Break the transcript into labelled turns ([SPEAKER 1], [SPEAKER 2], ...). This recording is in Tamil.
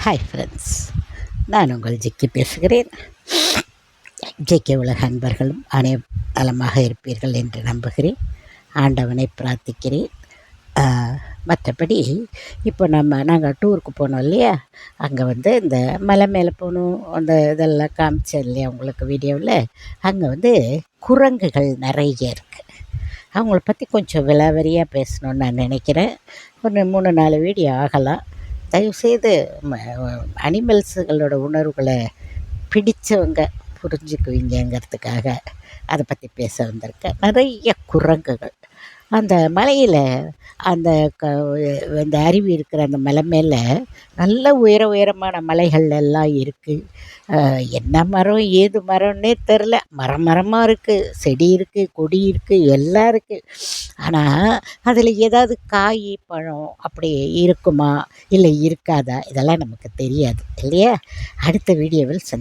[SPEAKER 1] ஹாய் ஃப்ரெண்ட்ஸ், நான் உங்கள் ஜிக்கி பேசுகிறேன். ஜிக்கி உலக அன்பர்களும் நலமாக இருப்பீர்கள் என்று நம்புகிறேன். ஆண்டவனை பிரார்த்திக்கிறேன். மற்றபடி இப்போ நாங்கள் டூருக்கு போனோம் இல்லையா, அங்கே இந்த மலை மேலே போகணும், அந்த இதெல்லாம் காமிச்சேன் இல்லையா உங்களுக்கு வீடியோவில். அங்கே குரங்குகள் நிறைய இருக்குது. அவங்கள பற்றி கொஞ்சம் விலாவரியாக பேசணுன்னு நான் நினைக்கிறேன். ஒரு 3-4 வீடியோ ஆகலாம். தயவுசெய்து அனிமல்ஸுகளோட உணர்வுகளை பிடித்தவங்க புரிஞ்சுக்குவீங்கிறதுக்காக அதை பற்றி பேச வந்திருக்கேன். நிறைய குரங்குகள் அந்த மலையில், அந்த அந்த அருவி இருக்கிற அந்த மலை மேலே நல்ல உயரமான மலைகள் எல்லாம் இருக்குது. என்ன மரம் ஏது மரம்னே தெரில. மரமாக இருக்குது, செடி இருக்குது, கொடி இருக்குது, எல்லாம் இருக்குது. ஆனால் அதில் ஏதாவது காய் பழம் அப்படி இருக்குமா இல்லை இருக்காதா, இதெல்லாம் நமக்கு தெரியாது இல்லையா. அடுத்த வீடியோவில் சந்திப்போம்.